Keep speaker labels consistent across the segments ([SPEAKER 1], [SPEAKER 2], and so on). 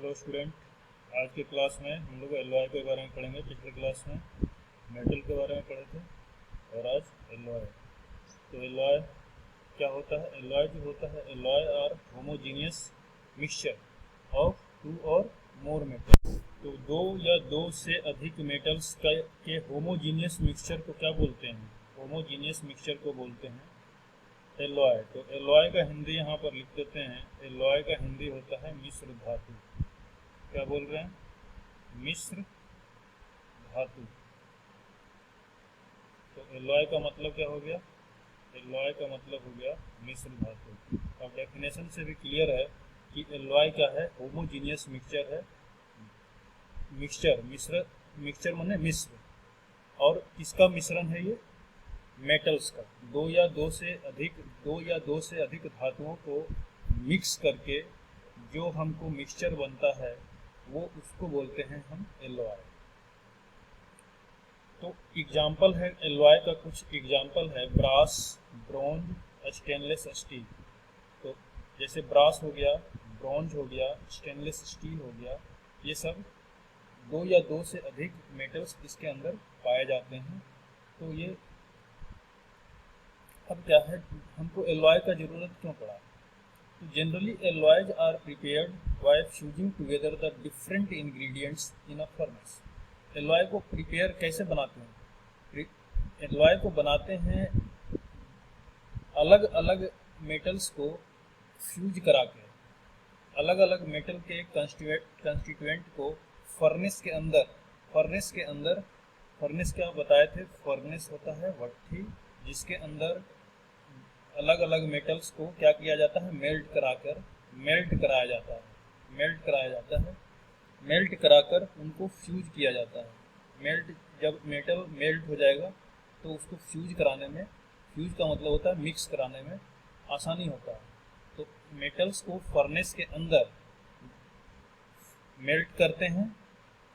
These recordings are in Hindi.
[SPEAKER 1] हेलो स्टूडेंट, आज के क्लास में हम लोग एलॉय के बारे में पढ़ेंगे। पिछले क्लास में मेटल के बारे में पढ़े थे और आज एलॉय। तो एलॉय क्या होता है? एलॉय जो होता है, alloy are homogeneous mixture of two और मोर मेटल्स। तो दो या दो से अधिक मेटल्स के होमोजीनियस मिक्सचर को क्या बोलते हैं? होमोजीनियस मिक्सचर को बोलते हैं एलॉय। तो एलॉय का हिंदी यहाँ पर लिख देते हैं। एलॉय का हिंदी होता है मिश्र धातु। क्या बोल रहे हैं? मिश्र धातु। तो एलॉय का मतलब क्या हो गया? एलॉय का मतलब हो गया मिश्र धातु। अब डेफिनेशन से भी क्लियर है कि एलॉय क्या है? होमोजीनियस मिक्सचर है। मिक्सचर माने मिश्र। और किसका मिश्रण है ये? मेटल्स का। दो या दो से अधिक धातुओं को मिक्स करके जो हमको मिक्सचर बनता है वो उसको बोलते हैं हम एलॉय। तो एग्जाम्पल है एलॉय का, कुछ एग्जाम्पल है ब्रास, ब्रॉन्ज, स्टेनलेस स्टील। तो जैसे ब्रास हो गया, ब्रॉन्ज हो गया, स्टेनलेस स्टील हो गया, ये सब दो या दो से अधिक मेटल्स इसके अंदर पाए जाते हैं। तो ये अब क्या है, हमको एलॉय का जरूरत क्यों पड़ा? तो generally alloys are prepared by fusing together the different ingredients in a furnace. Alloy को प्रिपेयर कैसे बनाते हैं? एलॉय को बनाते हैं अलग अलग मेटल्स को फ्यूज करा के, अलग अलग मेटल के कंस्टिट्यूएंट को फर्नेस के अंदर फर्नेस क्या बताए थे? फर्नेस होता है भट्ठी, जिसके अंदर अलग अलग मेटल्स को क्या किया जाता है? मेल्ट कराया जाता है। मेल्ट कराकर उनको फ्यूज किया जाता है। जब मेटल मेल्ट हो जाएगा तो उसको फ्यूज का मतलब होता है मिक्स कराने में आसानी होता है। तो मेटल्स को फर्नेस के अंदर मेल्ट करते हैं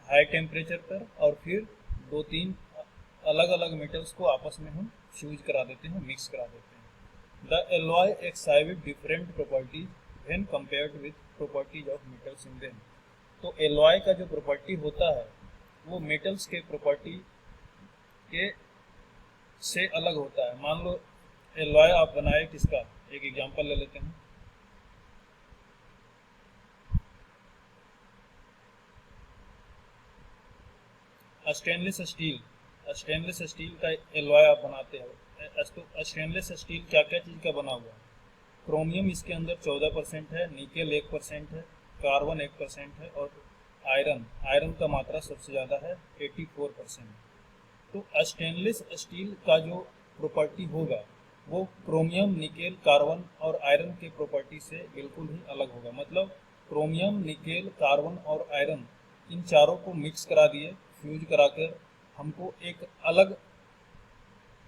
[SPEAKER 1] हाई टेम्परेचर पर, और फिर दो तीन अलग अलग मेटल्स को आपस में हम फ्यूज करा देते हैं, मिक्स करा देते हैं। The alloy exhibit different properties when compared with properties of metals in them. तो एलॉय का जो प्रॉपर्टी होता है वो मेटल्स के प्रॉपर्टी के से अलग होता है। मान लो एलॉय आप बनाए किसका, एक एग्जांपल ले लेते हैं। स्टेनलेस स्टील का एलॉय आप बनाते हो। तो स्टेनलेस स्टील क्या क्या चीज़ का बना हुआ है? क्रोमियम इसके अंदर 14% है, निकेल 1% है, कार्बन 1% है, और आयरन का मात्रा सबसे ज़्यादा है 84%। तो स्टेनलेस स्टील का जो प्रॉपर्टी होगा वो क्रोमियम, निकेल, कार्बन और आयरन के प्रॉपर्टी से बिल्कुल ही अलग होगा। मतलब क्रोमियम, निकेल, कार्बन और आयरन इन चारों को मिक्स करा दिए, फ्यूज कराकर हमको एक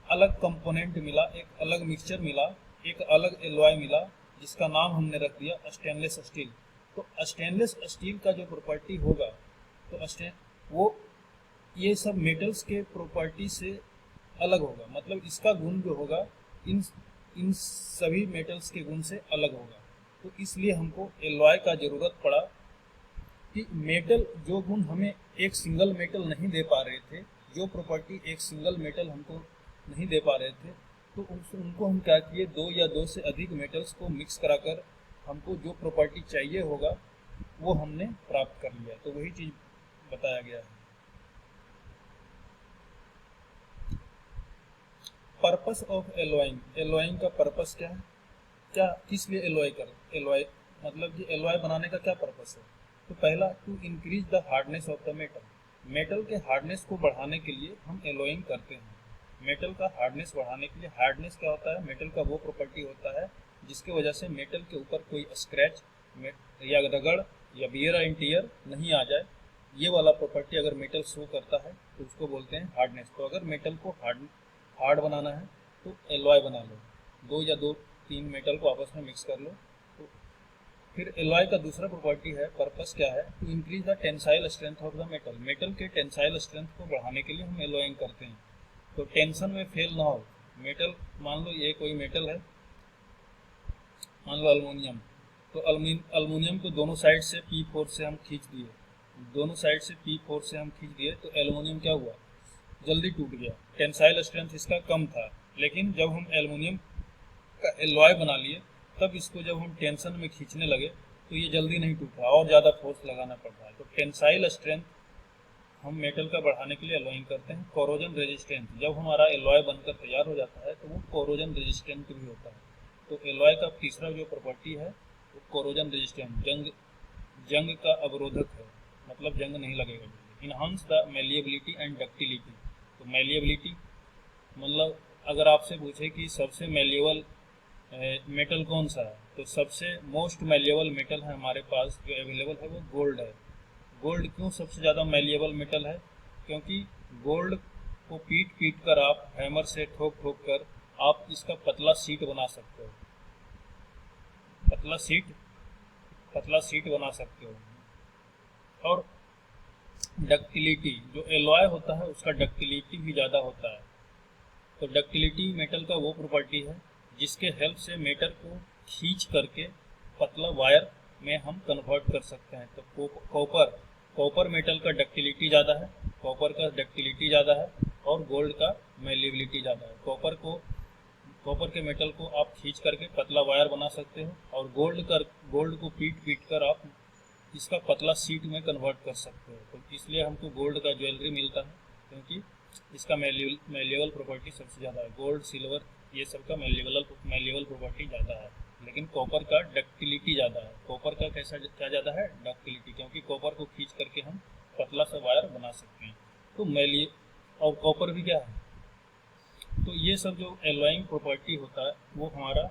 [SPEAKER 1] अलग कंपोनेंट मिला, एक अलग मिक्सचर मिला, एक अलग एलॉय मिला, जिसका नाम हमने रख दिया स्टेनलेस स्टील। तो स्टेनलेस स्टील का जो प्रॉपर्टी होगा तो वो ये सब मेटल्स के प्रॉपर्टी से अलग होगा। मतलब इसका गुण जो होगा इन सभी मेटल्स के गुण से अलग होगा। तो इसलिए हमको एलॉय का जरूरत पड़ा कि मेटल जो गुण हमें एक सिंगल मेटल नहीं दे पा रहे थे, जो प्रॉपर्टी एक सिंगल मेटल हमको नहीं दे पा रहे थे, तो उनको हम क्या किए, दो या दो से अधिक मेटल्स को मिक्स कराकर हमको जो प्रॉपर्टी चाहिए होगा वो हमने प्राप्त कर लिया। तो वही चीज़ बताया गया है। पर्पस ऑफ एलॉइंग का पर्पस क्या है? किस लिए एलॉय मतलब कि एलॉय बनाने का क्या पर्पस है? तो पहला, to increase the hardness of the metal के हार्डनेस को बढ़ाने के लिए हम एलॉइंग करते हैं। मेटल का हार्डनेस बढ़ाने के लिए, हार्डनेस क्या होता है? मेटल का वो प्रॉपर्टी होता है जिसके वजह से मेटल के ऊपर कोई स्क्रैच या रगड़ या वियर एंड टियर नहीं आ जाए। ये वाला प्रॉपर्टी अगर मेटल शो करता है तो उसको बोलते हैं हार्डनेस। तो अगर मेटल को हार्ड बनाना है तो एलॉय बना लो, दो या तीन मेटल को आपस में मिक्स कर लो। तो फिर एलॉय का दूसरा प्रॉपर्टी है, पर्पस क्या है? To increase the tensile strength of the metal के टेंसाइल स्ट्रेंथ को बढ़ाने के लिए हम एलॉइंग करते हैं। तो टेंशन में फेल ना हो मेटल। मान लो ये कोई मेटल है, मान लो अल्मोनियम। तो तो अल्मीनियम को दोनों साइड से P4 से हम खींच दिए, दोनों साइड से P4 से हम खींच दिए, तो एल्युमिनियम क्या हुआ, जल्दी टूट गया। टेंसाइल स्ट्रेंथ इसका कम था, लेकिन जब हम एल्युमिनियम का एलॉय बना लिए, तब इसको जब हम टेंशन में खींचने लगे तो ये जल्दी नहीं टूट रहा और ज़्यादा फोर्स लगाना पड़ रहा है। तो टेंसाइल स्ट्रेंथ हम मेटल का बढ़ाने के लिए एलॉइंग करते हैं। कोरोजन रेजिस्टेंट, जब हमारा एलॉय बनकर तैयार हो जाता है तो वो कोरोजन रेजिस्टेंट भी होता है। तो एलॉय का तीसरा जो प्रॉपर्टी है वो कोरोजन रेजिस्टेंट, जंग का अवरोधक है, मतलब जंग नहीं लगेगा। Enhance the malleability and ductility, तो मेलिएबिलिटी मतलब अगर आपसे पूछे कि सबसे मेलिएबल मेटल कौन सा है, तो सबसे मोस्ट मेलिएबल मेटल है हमारे पास जो अवेलेबल है वो गोल्ड है। गोल्ड क्यों सबसे ज़्यादा मेलिएबल मेटल है, क्योंकि गोल्ड को पीट कर आप हैमर से ठोक कर आप इसका पतला शीट बना सकते हो, पतला शीट बना सकते हो। और डक्टिलिटी, जो एलॉय होता है उसका डक्टिलिटी भी ज़्यादा होता है। तो डक्टिलिटी मेटल का वो प्रॉपर्टी है जिसके हेल्प से मेटल को खींच करके पतला वायर में हम कन्वर्ट कर सकते हैं। तो कॉपर मेटल का डक्टिलिटी ज़्यादा है, कॉपर का डक्टिलिटी ज़्यादा है और गोल्ड का मेलिएबिलिटी ज़्यादा है। कॉपर के मेटल को आप खींच करके पतला वायर बना सकते हो और गोल्ड को पीट कर आप इसका पतला शीट में कन्वर्ट कर सकते हो। तो इसलिए हमको गोल्ड का ज्वेलरी मिलता है, क्योंकि इसका मेलिएबल प्रॉपर्टी सबसे ज़्यादा है। गोल्ड, सिल्वर ये सब का मेलिएबल प्रॉपर्टी ज़्यादा है, लेकिन कॉपर का डक्टिलिटी ज़्यादा है। कॉपर का क्या ज़्यादा है, डक्टिलिटी, क्योंकि कॉपर को खींच करके हम पतला सा वायर बना सकते हैं। तो और कॉपर भी क्या है, तो ये सब जो एलॉइंग प्रॉपर्टी होता है वो हमारा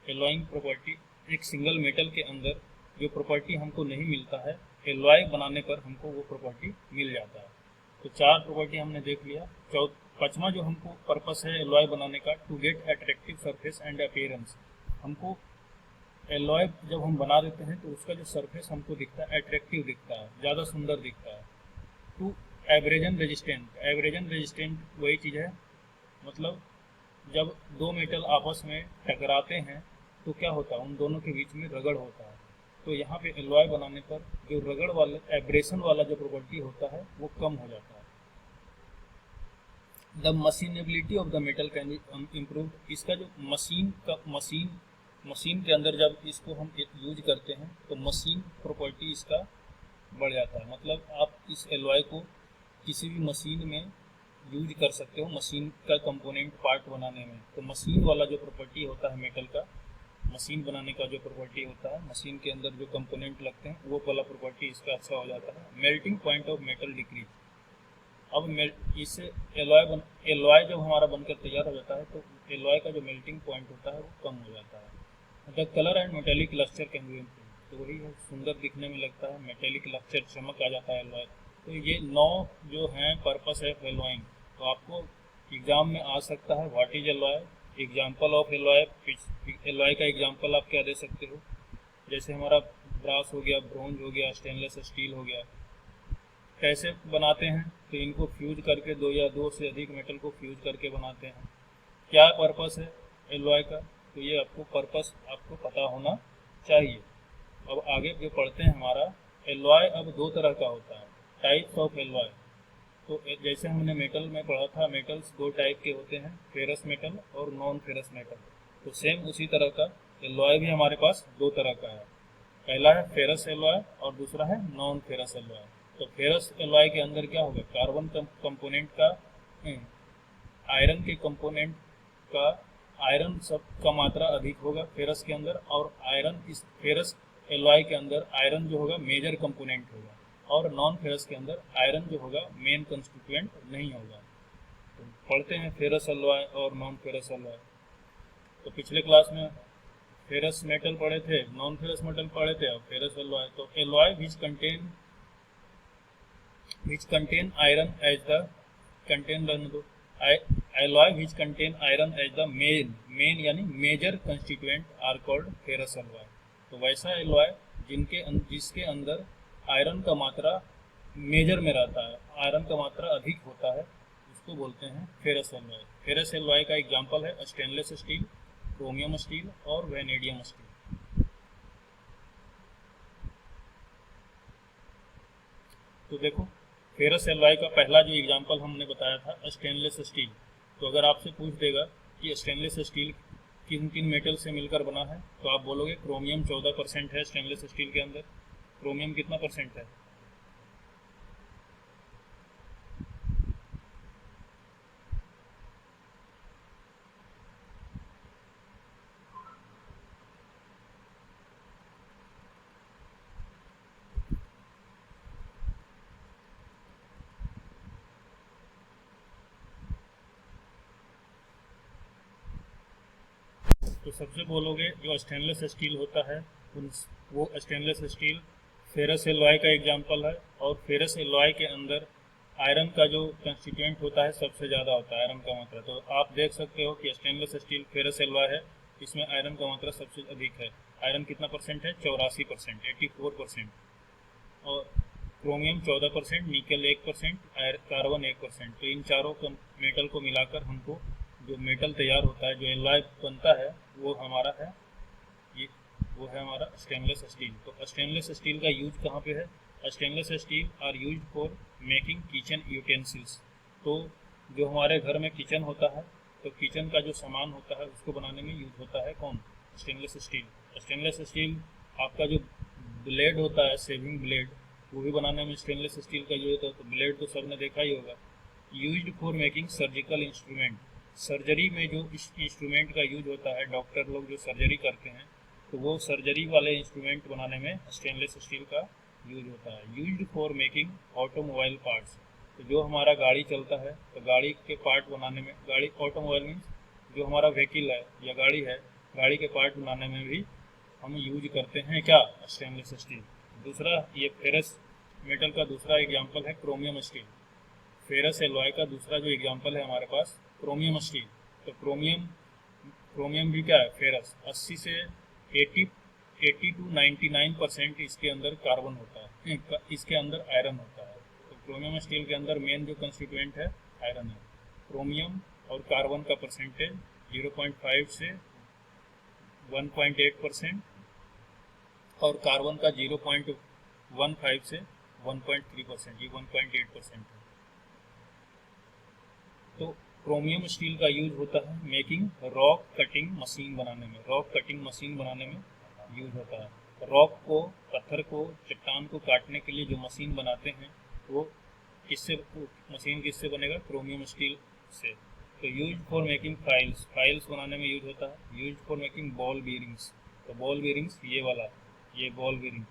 [SPEAKER 1] एलॉइंग प्रॉपर्टी, एक सिंगल मेटल के अंदर जो प्रॉपर्टी हमको नहीं मिलता है, एलॉय बनाने पर हमको वो प्रॉपर्टी मिल जाता है। तो 4 प्रॉपर्टी हमने देख लिया। 5वां जो हमको पर्पस है एलॉय बनाने का, to get attractive surface and appearance. हमको एलॉय जब हम बना देते हैं तो उसका जो सरफेस हमको दिखता है अट्रैक्टिव दिखता है, ज़्यादा सुंदर दिखता है। टू एब्रेजन रेजिस्टेंट वही चीज़ है, मतलब जब 2 मेटल आपस में टकराते हैं तो क्या होता है, उन दोनों के बीच में रगड़ होता है। तो यहाँ पे एलॉय बनाने पर जो रगड़ वाला, एब्रेशन वाला जो प्रॉपर्टी होता है वो कम हो जाता है। The machinability of the metal can be improve. इसका जो मशीन के अंदर जब इसको हम यूज करते हैं तो मशीन प्रॉपर्टी इसका बढ़ जाता है। मतलब आप इस एलॉय को किसी भी मशीन में यूज कर सकते हो, मशीन का कंपोनेंट पार्ट बनाने में। तो मशीन वाला जो प्रॉपर्टी होता है मेटल का, मशीन बनाने का जो प्रॉपर्टी होता है, मशीन के अंदर जो कंपोनेंट लगते हैं वो वाला प्रॉपर्टी इसका अच्छा हो जाता है। Melting point of metal decrease. अब इससे एलॉय जब हमारा बनकर तैयार हो जाता है तो एलॉय का जो मेल्टिंग पॉइंट होता है वो कम हो जाता है। The colour and metallic lustre can be improve. तो वही है, सुंदर दिखने में लगता है, मेटेलिक लस्टर, चमक आ जाता है एलॉय। तो ये 9 जो हैं पर्पस है एलॉइंग। तो आपको एग्जाम में आ सकता है, what is alloy, example of alloy. Alloy का एग्जाम्पल आप क्या दे सकते हो, जैसे हमारा ब्रास हो गया, ब्रोंज हो गया, स्टेनलेस स्टील हो गया। कैसे बनाते हैं, तो इनको फ्यूज करके 2 या 2 से अधिक मेटल को फ्यूज करके बनाते हैं। क्या पर्पस है एलॉय का, तो ये आपको पर्पस आपको पता होना चाहिए। अब आगे जो पढ़ते हैं हमारा एलॉय अब 2 तरह का होता है, टाइप्स ऑफ एलॉय। तो जैसे हमने मेटल में पढ़ा था, मेटल्स 2 टाइप के होते हैं, फेरस मेटल और नॉन फेरस मेटल। तो सेम उसी तरह का एलॉय भी हमारे पास 2 तरह का है। पहला है फेरस एलॉय और दूसरा है नॉन फेरस एलॉय। तो फेरस एलॉय के अंदर क्या होगा, कार्बन कंपोनेंट का, आयरन के कंपोनेंट का, आयरन सब का मात्रा अधिक होगा फेरस के अंदर, और आयरन इस फेरस एलॉय के अंदर आयरन जो होगा मेजर कंपोनेंट होगा, और नॉन फेरस के अंदर आयरन जो होगा मेन कंस्टिट्यूएंट नहीं होगा। तो पढ़ते हैं फेरस एलॉय और नॉन फेरस एलॉय। तो पिछले क्लास में फेरस मेटल पढ़े थे, नॉन फेरस मेटल पढ़े थे, अब फेरस एलॉय। तो alloy which contain iron as the alloy which contain iron as the main यानी major constituent are called ferrous alloy. तो वैसा एलॉय जिसके अंदर आयरन का मात्रा मेजर में रहता है, आयरन का मात्रा अधिक होता है, उसको बोलते हैं फेरस एलॉय। फेरस एलॉय का एग्जांपल है स्टेनलेस स्टील, क्रोमियम स्टील और वेनेडियम स्टील। तो देखो फेरस एलॉय का पहला जो एग्जांपल हमने बताया था स्टेनलेस स्टील। तो अगर आपसे पूछ देगा कि स्टेनलेस स्टील किन किन मेटल से मिलकर बना है, तो आप बोलोगे क्रोमियम 14% है स्टेनलेस स्टील के अंदर। क्रोमियम कितना परसेंट है? तो सबसे बोलोगे जो स्टेनलेस स्टील होता है वो स्टेनलेस स्टील फेरस एलॉय का एग्जांपल है, और फेरस एलॉय के अंदर आयरन का जो कंस्टिट्यूएंट होता है सबसे ज़्यादा होता है, आयरन का मात्रा। तो आप देख सकते हो कि स्टेनलेस स्टील फेरस एलॉय है, इसमें आयरन का मात्रा सबसे अधिक है। आयरन कितना परसेंट है? 84%, 84%। और क्रोमियम 14%, निकल 1%, कार्बन 1%। तो इन चारों मेटल को मिलाकर हमको जो मेटल तैयार होता है, जो एलॉय बनता है, वो हमारा है ये, वो है हमारा स्टेनलेस स्टील। तो स्टेनलेस स्टील का यूज कहाँ पे है? Stainless steel are use for making kitchen utensils. तो जो हमारे घर में किचन होता है, तो किचन का जो सामान होता है उसको बनाने में यूज होता है कौन? Stainless steel. स्टेनलेस स्टील आपका जो ब्लेड होता है, सेविंग ब्लेड, वो भी बनाने में स्टेनलेस स्टील का यूज होता है। तो ब्लेड तो सबने देखा ही होगा। Used for making surgical instrument. Surgery में जो इंस्ट्रूमेंट का यूज होता है, डॉक्टर लोग जो सर्जरी करते हैं, तो वो सर्जरी वाले इंस्ट्रूमेंट बनाने में स्टेनलेस स्टील का यूज होता है। Used for making automobile parts. तो जो हमारा गाड़ी चलता है, तो गाड़ी के पार्ट बनाने में, गाड़ी ऑटोमोबाइल मीन्स जो हमारा व्हीकल है या गाड़ी है, गाड़ी के पार्ट बनाने में भी हम यूज करते हैं क्या? Stainless steel. दूसरा, ये फेरस मेटल का दूसरा एग्जाम्पल है क्रोमियम स्टील। फेरस एलॉय का दूसरा जो एग्जाम्पल है हमारे पास क्रोमियम स्टील। तो क्रोमियम भी क्या है? फेरस। 80 से 80 टू 99% इसके अंदर कार्बन होता है, इसके अंदर आयरन होता है। तो क्रोमियम स्टील के अंदर मेन जो कंस्टिट्यूएंट है आयरन है। क्रोमियम और कार्बन का परसेंटेज 0.5 से 1.8%, और कार्बन का 0.15 से 1.3%, ये 1.8% है। तो क्रोमियम स्टील का यूज होता है मेकिंग रॉक कटिंग मशीन बनाने में। रॉक कटिंग मशीन बनाने में यूज होता है। रॉक को, पत्थर को, चट्टान को काटने के लिए जो मशीन बनाते हैं, वो मशीन किससे बनेगा? क्रोमियम स्टील से। तो use for making files. Files बनाने में यूज होता है। Use for making ball bearings. तो बॉल बीयरिंग्स ये वाला, ये बॉल बीयरिंग।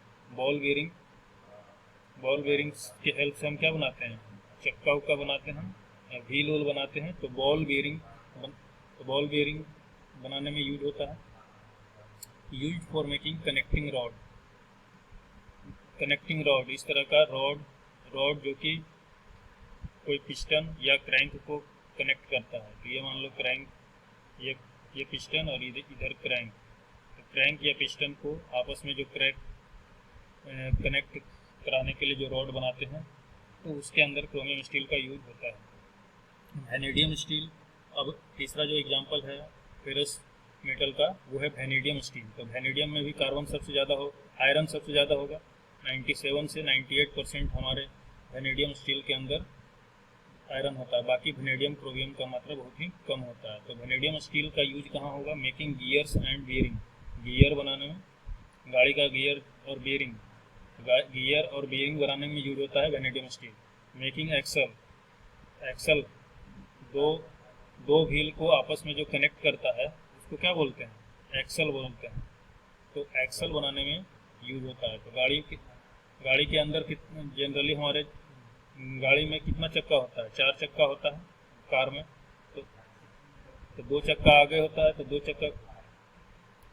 [SPEAKER 1] बॉल बीयरिंग्स की हेल्प से हम क्या बनाते हैं? चक्का उक्का बनाते हैं, व्हील वूल बनाते हैं। तो बॉल बीयरिंग बनाने में यूज होता है। Use for making connecting rod. Connecting rod, इस तरह का रॉड जो कि कोई पिस्टन या क्रैंक को कनेक्ट करता है। तो ये मान लो क्रैंक, ये पिस्टन और इधर क्रैंक। तो क्रैंक या पिस्टन को आपस में जो कनेक्ट कराने के लिए जो रॉड बनाते हैं, तो उसके अंदर क्रोमियम स्टील का यूज होता है। वैनेडियम स्टील, अब तीसरा जो एग्जांपल है फेरस मेटल का, वो है वैनेडियम स्टील। तो वैनेडियम में भी कार्बन सबसे ज़्यादा आयरन सबसे ज़्यादा होगा। 97 से 98% हमारे वैनेडियम स्टील के अंदर आयरन होता है। बाकी वैनेडियम क्रोमियम का मात्रा बहुत ही कम होता है। तो वैनेडियम स्टील का यूज कहाँ होगा? Making gears and bearing. Gear बनाने में, गाड़ी का गियर और बियरिंग, गियर और बियरिंग बनाने में यूज होता है वैनेडियम स्टील। मेकिंग एक्सल दो व्हील को आपस में जो कनेक्ट करता है, उसको क्या बोलते हैं? एक्सल बोलते हैं। तो एक्सल बनाने में यूज होता है। तो गाड़ी के अंदर जनरली हमारे गाड़ी में कितना चक्का होता है? 4 चक्का होता है कार में। तो 2 चक्का आगे होता है, तो 2 चक्का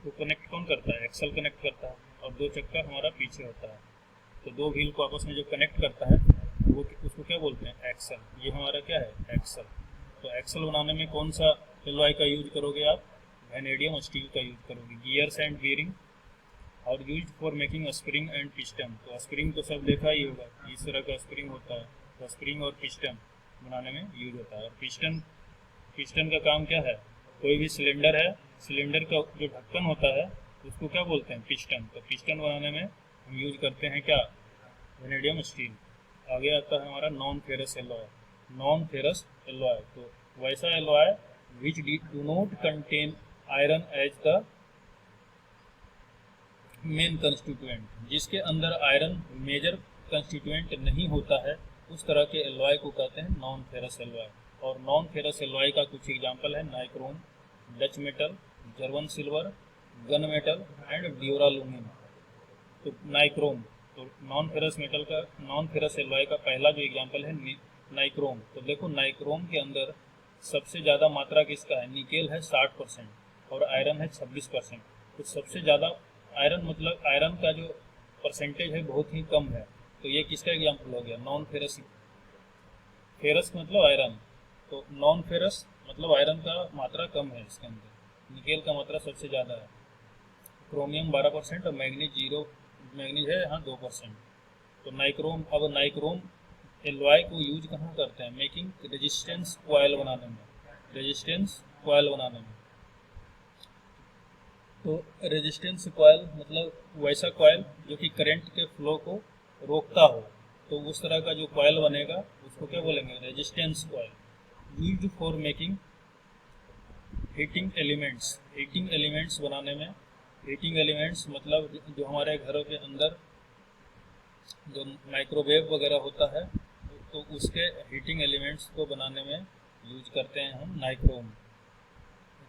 [SPEAKER 1] को कनेक्ट कौन करता है? एक्सल कनेक्ट करता है, और 2 चक्का हमारा पीछे होता है। तो 2 व्हील को आपस में जो कनेक्ट करता है, वो उसको क्या बोलते हैं? एक्सल। ये हमारा क्या है? एक्सल। तो एक्सल बनाने में कौन सा एलॉय का यूज करोगे आप? वैनेडियम स्टील का यूज करोगे। गियर्स एंड बियरिंग और use for making spring and piston. तो स्प्रिंग तो सब देखा ही होगा, इस तरह का स्प्रिंग होता है। तो स्प्रिंग और पिस्टन बनाने में यूज होता है। और पिस्टन का काम क्या है? कोई भी सिलेंडर है, सिलेंडर का जो ढक्कन होता है उसको क्या बोलते हैं? पिस्टन। तो पिस्टन बनाने में हम यूज करते हैं क्या? Vanadium steel. आगे आता है हमारा non ferrous alloy. Non ferrous alloy तो वैसा alloy which do not contain iron as the main constituent, जिसके अंदर आयरन मेजर कंस्टिट्यूएंट नहीं होता है, उस तरह के एलॉय को कहते हैं नॉन फेरस एलॉय। और नॉन फेरस एलॉय का कुछ एग्जांपल है nichrome, Dutch metal, German silver, gun metal and duralumin. तो नाइक्रोम, तो नॉन फेरस मेटल का, नॉन फेरस एलॉय का पहला जो एग्जांपल है नाइक्रोम। तो देखो नाइक्रोम के अंदर सबसे ज़्यादा मात्रा किसका है, निकेल है 60% और आयरन है 26%। तो सबसे ज़्यादा आयरन, मतलब आयरन का जो परसेंटेज है बहुत ही कम है, तो ये किसका एग्जांपल हो गया, नॉन फेरस। फेरस मतलब आयरन, तो नॉन फेरस मतलब आयरन का मात्रा कम है इसके अंदर, निकेल का मात्रा सबसे ज़्यादा है। क्रोमियम 12% और मैग्नीज जीरो, मैग्नीज है यहाँ 2%। तो नाइक्रोम, अब नाइक्रोम एलॉय को यूज कहाँ करते हैं, मेकिंग रेजिस्टेंस कॉयल बनाने में, रेजिस्टेंस कॉयल बनाने में। तो रेजिस्टेंस कॉयल मतलब वैसा कॉयल जो कि करंट के फ्लो को रोकता हो, तो उस तरह का जो कॉयल बनेगा उसको क्या बोलेंगे, resistance coil. Used for making heating elements, heating elements बनाने में। हीटिंग एलिमेंट्स मतलब जो हमारे घरों के अंदर जो माइक्रोवेव वगैरह होता है, तो उसके हीटिंग एलिमेंट्स को बनाने में यूज करते हैं हम नाइक्रोम।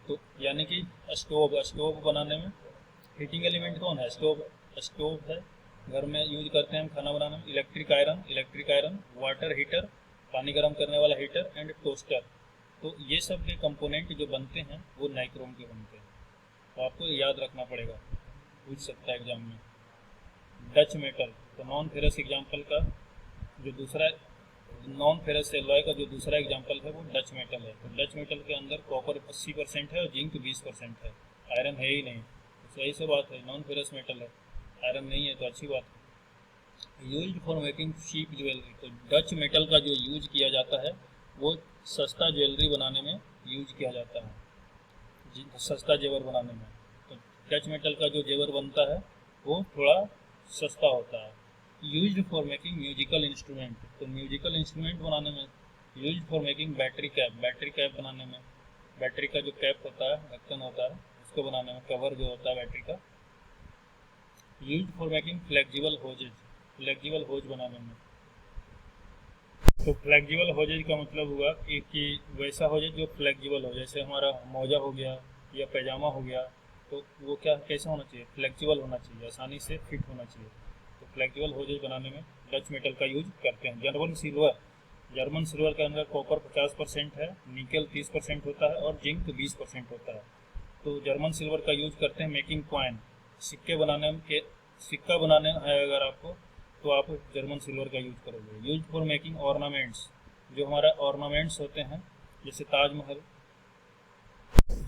[SPEAKER 1] तो यानी कि स्टोव, स्टोव बनाने में हीटिंग एलिमेंट कौन है, स्टोव, स्टोव है, घर में यूज करते हैं हम खाना बनाने में। Electric iron, electric iron, water heater, पानी गर्म करने वाला हीटर एंड टोस्टर। तो ये सब के कंपोनेंट जो बनते हैं वो नाइक्रोम के बनते हैं, तो आपको याद रखना पड़ेगा, पूछ सकता है एग्जाम में। डच मेटल, तो नॉन फेरस एग्जाम्पल का जो दूसरा, नॉन फेरस एलॉय का जो दूसरा एग्जांपल है वो डच मेटल है। तो डच मेटल के अंदर कॉपर 80% है और जिंक 20% है, आयरन है ही नहीं। तो सही से बात है, नॉन फेरस मेटल है, आयरन नहीं है, तो अच्छी बात है। Used for making cheap jewellery, तो डच मेटल का जो यूज किया जाता है वो सस्ता ज्वेलरी बनाने में यूज किया जाता है, सस्ता जेवर बनाने में। तो डच मेटल का जो जेवर बनता है वो थोड़ा सस्ता होता है। Used for making musical instrument, तो म्यूजिकल इंस्ट्रूमेंट बनाने में। Used for making battery cap, battery cap बनाने में, बैटरी का जो कैप होता है, ढक्कन होता है, उसको बनाने में, कवर जो होता है बैटरी का। Used for making flexible hoses, flexible hose बनाने में। तो फ्लेक्सिबल होजेज का मतलब हुआ कि वैसा होजेज जो फ्लेक्सिबल हो, जैसे हमारा मोजा हो गया या पैजामा हो गया, तो वो क्या कैसा होना चाहिए, फ्लेक्सिबल होना चाहिए, आसानी से फिट होना चाहिए। तो फ्लेक्सिबल होजेज बनाने में डच मेटल का यूज करते हैं। जर्मन सिल्वर, जर्मन सिल्वर के अंदर कॉपर 50% है, निकेल 30% होता है और जिंक 20% होता है। तो जर्मन सिल्वर का यूज करते हैं मेकिंग कॉइन, सिक्के बनाने के, सिक्का बनाने है अगर आपको, तो आप जर्मन सिल्वर का यूज करोगे। यूज फॉर मेकिंग ऑर्नामेंट्स, जो हमारा ऑर्नामेंट्स होते हैं जैसे ताजमहल,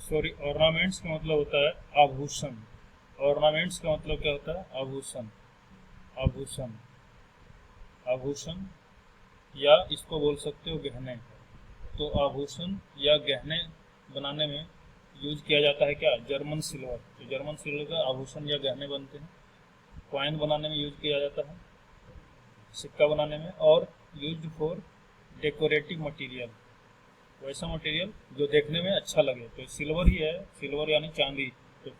[SPEAKER 1] सॉरी ऑर्नामेंट्स का मतलब होता है आभूषण, ऑर्नामेंट्स का मतलब क्या होता है, आभूषण, आभूषण, आभूषण, या इसको बोल सकते हो गहने। तो आभूषण या गहने बनाने में यूज किया जाता है क्या, जर्मन सिल्वर। तो जर्मन सिल्वर का आभूषण या गहने बनते हैं। कॉइन बनाने में यूज किया जाता है, सिक्का बनाने में, और यूज फॉर डेकोरेटिव मटेरियल, वैसा मटेरियल जो देखने में अच्छा लगे। तो सिल्वर ही है, सिल्वर यानी चांदी। तो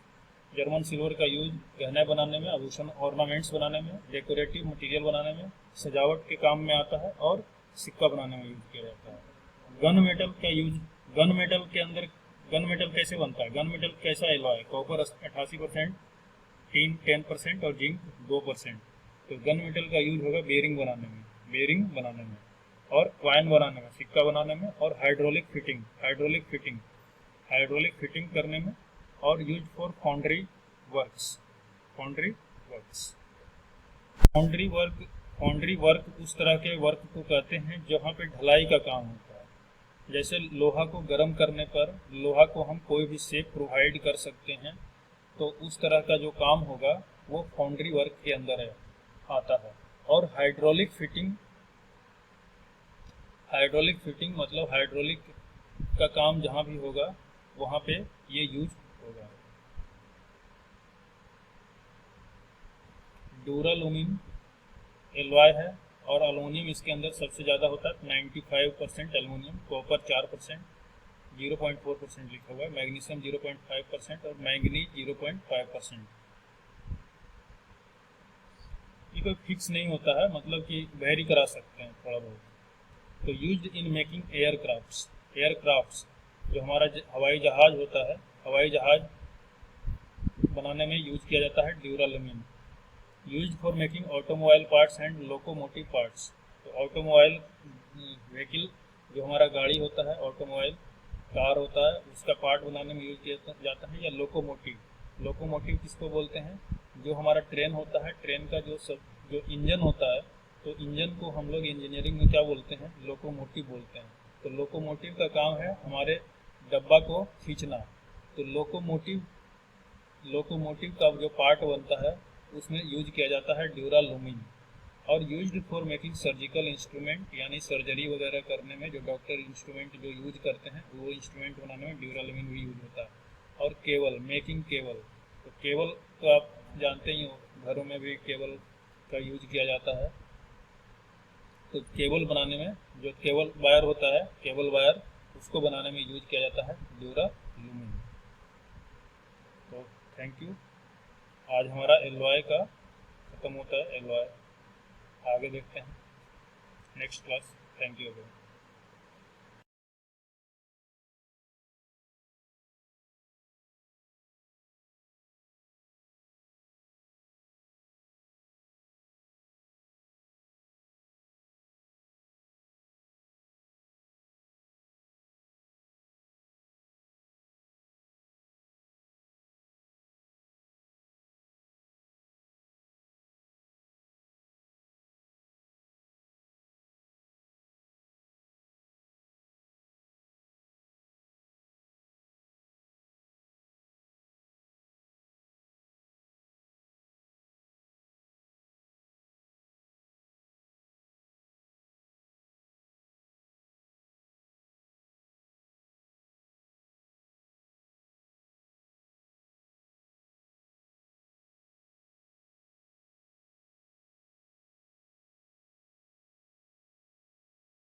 [SPEAKER 1] जर्मन सिल्वर का यूज गहने बनाने में, आभूषण ऑर्नामेंट्स बनाने में, डेकोरेटिव मटेरियल बनाने में, सजावट के काम में आता है, और सिक्का बनाने में यूज किया जाता है। गन मेटल का यूज, गन मेटल के अंदर, गन मेटल कैसे बनता है, गन मेटल कैसा एलॉय, कॉपर 88%, टीन 10% और जिंक 2%। तो गन मेटल का यूज होगा बेरिंग बनाने में, बेरिंग बनाने में, और कॉइन बनाने में, सिक्का बनाने में, और hydraulic fitting, hydraulic fitting, hydraulic fitting करने में, और use for foundry works, foundry works. Foundry work, foundry work उस तरह के वर्क को कहते हैं जहाँ पे ढलाई का काम होता है। जैसे लोहा को गर्म करने पर लोहा को हम कोई भी शेप प्रोवाइड कर सकते हैं, तो उस तरह का जो काम होगा वो फाउंड्री वर्क के अंदर है, आता है। और हाइड्रोलिक फिटिंग, हाइड्रोलिक फिटिंग मतलब हाइड्रोलिक का काम जहाँ भी होगा वहाँ पे ये यूज होगा। ड्यूरालुमिन एलॉय है, और एलुमिनियम इसके अंदर सबसे ज़्यादा होता है, 95% एलुमिनियम, कॉपर 4%, 0.4% लिखा हुआ है, मैग्नीशियम 0.5% और मैंगनीज 0.5%। ये कोई फिक्स नहीं होता है, मतलब कि वेरी करा सकते हैं थोड़ा बहुत। तो यूज्ड इन मेकिंग एयरक्राफ्ट्स जो हमारा हवाई जहाज होता है, हवाई जहाज बनाने में यूज किया जाता है duralumin. Used for making automobile parts and locomotive parts. तो ऑटोमोबाइल व्हीकल जो हमारा गाड़ी होता है, ऑटोमोबाइल कार होता है, उसका पार्ट बनाने में यूज किया जाता है। या लोकोमोटिव किसको बोलते हैं? जो हमारा ट्रेन होता है, ट्रेन का जो इंजन होता है, तो इंजन को हम लोग इंजीनियरिंग में क्या बोलते हैं? लोकोमोटिव बोलते हैं। तो लोकोमोटिव का काम है हमारे डब्बा को खींचना। तो लोकोमोटिव का जो पार्ट बनता है उसमें यूज किया जाता है ड्यूरालुमिन। और used for making surgical instrument, यानी सर्जरी वगैरह करने में जो डॉक्टर इंस्ट्रूमेंट जो यूज करते हैं, वो इंस्ट्रूमेंट बनाने में ड्यूरालुमिन भी यूज होता है। और मेकिंग केबल, तो केबल तो आप जानते ही हो, घरों में भी केबल का यूज किया जाता है। तो केबल बनाने में जो केबल वायर होता है, केबल वायर, उसको बनाने में यूज किया जाता है ड्यूरालुमिन। तो थैंक यू। आज हमारा एलॉय का खत्म होता है, एलॉय आगे देखते हैं नेक्स्ट क्लास। Thank you.